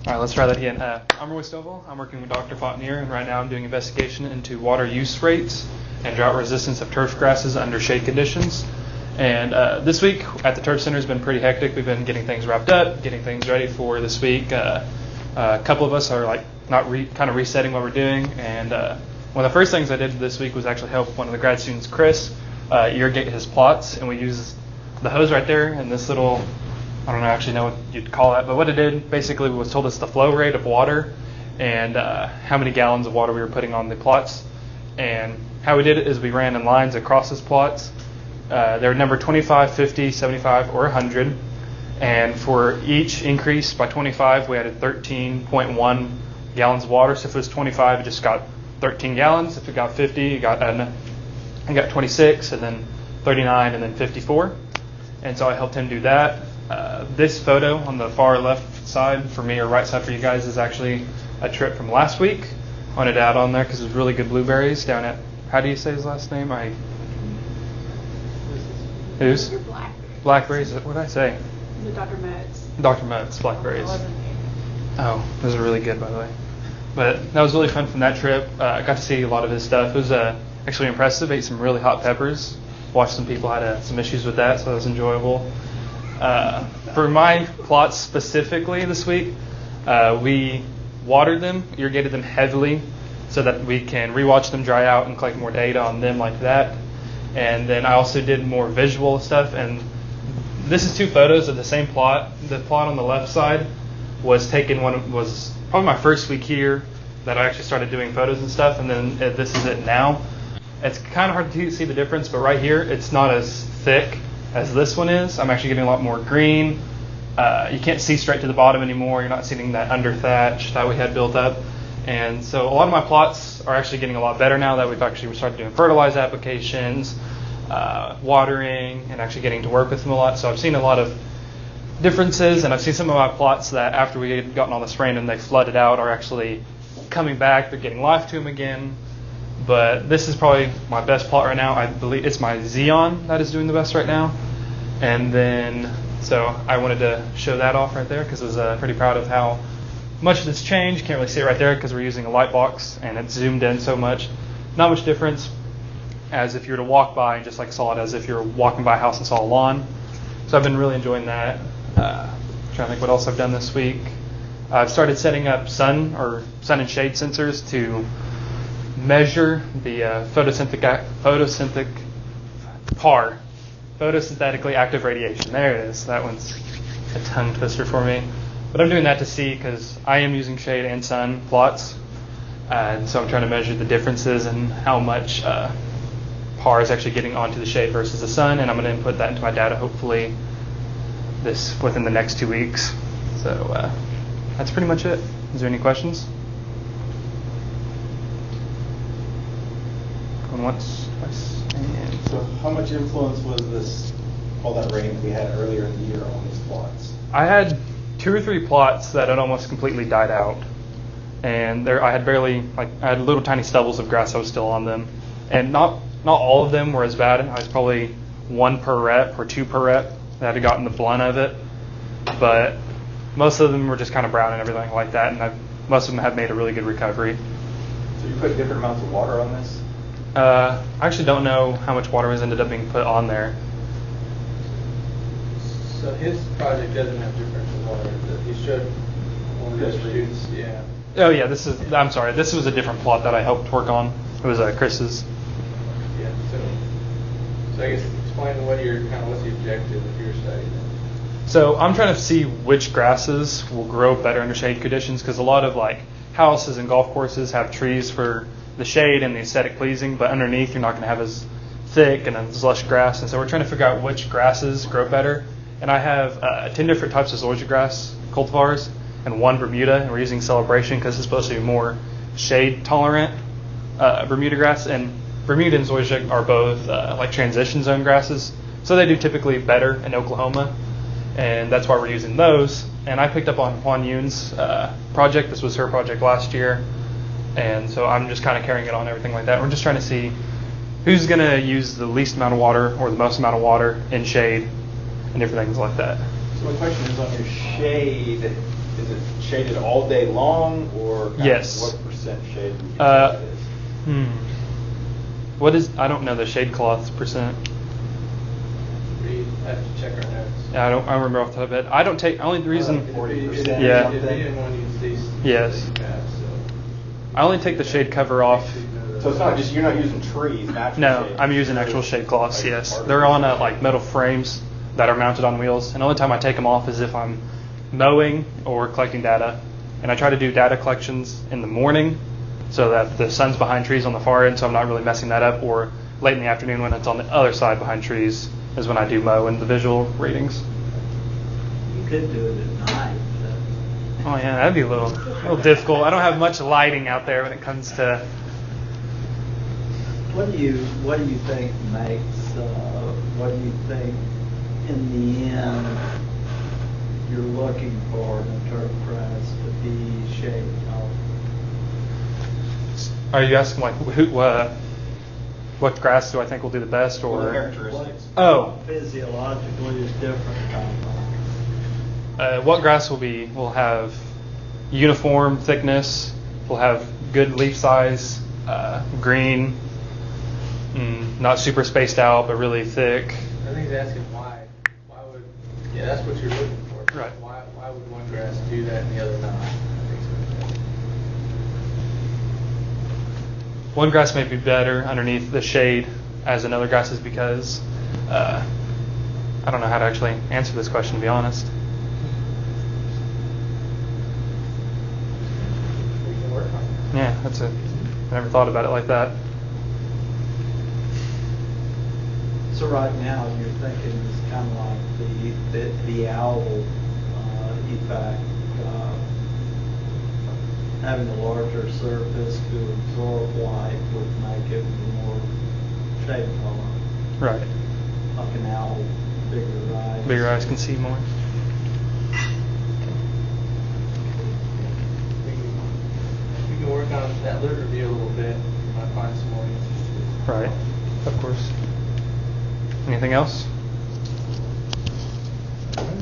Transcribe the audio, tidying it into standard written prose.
All right, let's try that again. I'm Roy Swivl. I'm working with Dr. Fontanier, and right now I'm doing investigation into water use rates and drought resistance of turf grasses under shade conditions. And this week at the Turf Center has been pretty hectic. We've been getting things wrapped up, getting things ready for this week. A couple of us are kind of resetting what we're doing. And one of the first things I did this week was actually help one of the grad students, Chris, irrigate his plots. And we use the hose right there and this little, I don't actually know what you'd call that, but what it did basically was told us the flow rate of water and how many gallons of water we were putting on the plots. And how we did it is we ran in lines across his plots. They were numbered 25, 50, 75, or 100. And for each increase by 25, we added 13.1 gallons of water. So if it was 25, it just got 13 gallons. If it got 50, it got 26, and then 39, and then 54. And so I helped him do that. This photo on the far left side for me, or right side for you guys, is actually a trip from last week. I wanted to add on there because it was really good blueberries down at, how do you say his last name? Who's? Blackberries. What did I say? Dr. Metz. Dr. Metz, blackberries. Oh, those are really good, by the way. But that was really fun from that trip. I got to see a lot of his stuff. It was actually impressive. Ate some really hot peppers. Watched some people had some issues with that, so that was enjoyable. For my plots specifically this week, we watered them, irrigated them heavily so that we can rewatch them dry out and collect more data on them like that. And then I also did more visual stuff. And this is two photos of the same plot. The plot on the left side was probably my first week here that I actually started doing photos and stuff. And then this is it now. It's kind of hard to see the difference, but right here it's not as thick as this one is. I'm actually getting a lot more green. You can't see straight to the bottom anymore. You're not seeing that under thatch that we had built up. And so a lot of my plots are actually getting a lot better now that we've actually started doing fertilizer applications, watering, and actually getting to work with them a lot. So I've seen a lot of differences, and I've seen some of my plots that after we had gotten all this rain and they flooded out are actually coming back. They're getting life to them again. But this is probably my best plot right now. I believe it's my Xeon that is doing the best right now. And then, so I wanted to show that off right there because I was pretty proud of how much of it's changed. Can't really see it right there because we're using a light box and it's zoomed in so much. Not much difference as if you were to walk by and just saw it as if you were walking by a house and saw a lawn. So I've been really enjoying that. Trying to think what else I've done this week. I've started setting up sun and shade sensors to measure the photosynthetically active radiation. There it is. That one's a tongue twister for me. But I'm doing that to see because I am using shade and sun plots. And so I'm trying to measure the differences and how much PAR is actually getting onto the shade versus the sun. And I'm going to input that into my data hopefully within the next 2 weeks. So that's pretty much it. Is there any questions? Going once, twice, and so how much influence was all that rain that we had earlier in the year on these plots? I had 2 or 3 plots that had almost completely died out. And I had little tiny stubbles of grass that was still on them. And not all of them were as bad. I was probably 1 per rep or 2 per rep that had gotten the blunt of it. But most of them were just kind of brown and everything like that. And most of them have made a really good recovery. So you put different amounts of water on this? I actually don't know how much water has ended up being put on there. So his project doesn't have differential water. He showed one of the students, yeah. Oh yeah, this was a different plot that I helped work on. It was Chris's. Yeah, so I guess explain what's the objective of your study then? So I'm trying to see which grasses will grow better under shade conditions because a lot of houses and golf courses have trees for the shade and the aesthetic pleasing, but underneath you're not going to have as thick and as lush grass. And so we're trying to figure out which grasses grow better. And I have 10 different types of zoysia grass cultivars and 1 Bermuda, and we're using Celebration because it's supposed to be more shade tolerant Bermuda grass. And Bermuda and zoysia are both transition zone grasses, so they do typically better in Oklahoma, and that's why we're using those. And I picked up on Juan Yoon's project. This was her project last year. And so I'm just kind of carrying it on, everything like that. We're just trying to see who's going to use the least amount of water or the most amount of water in shade and different things like that. So my question is on your shade is it shaded all day long, or kind of Yes. what percent shade would you say that is? What is? I don't know the shade cloth percent. We have to check our notes. Yeah, I don't remember off the top of my head. I don't take. Only the reason. 40%. Yeah. If you didn't want to use these. Yes. that you have, I only take the shade cover off. So it's not just, you're not using trees, natural No, shade. I'm using actual shade cloths. Like Yes, artificial they're on shade. like metal frames that are mounted on wheels. And the only time I take them off is if I'm mowing or collecting data. And I try to do data collections in the morning so that the sun's behind trees on the far end, so I'm not really messing that up. Or late in the afternoon when it's on the other side behind trees is when I do mow and the visual readings. You could do it at night. Oh yeah, that'd be a little difficult. I don't have much lighting out there when it comes to. What do you think makes? What do you think in the end you're looking for in a turf grass to be shade color? Are you asking like what grass do I think will do the best, or? What are the characteristics? Oh. Physiologically is different. What grass will have uniform thickness, will have good leaf size, green, not super spaced out, but really thick. I think he's asking why. Why would? Yeah, that's what you're looking for. Right. Why would one grass do that and the other not? I think so. One grass may be better underneath the shade as another grass is because I don't know how to actually answer this question, to be honest. We can work on it. Yeah, I never thought about it like that. So right now you're thinking it's kind of like the owl effect. Having a larger surface to absorb light would make it more shade color. Right. Like an owl, bigger eyes. Bigger eyes can see more. We can work on that lit review a little bit. Might find some more answers. Right. Of course. Anything else? Okay.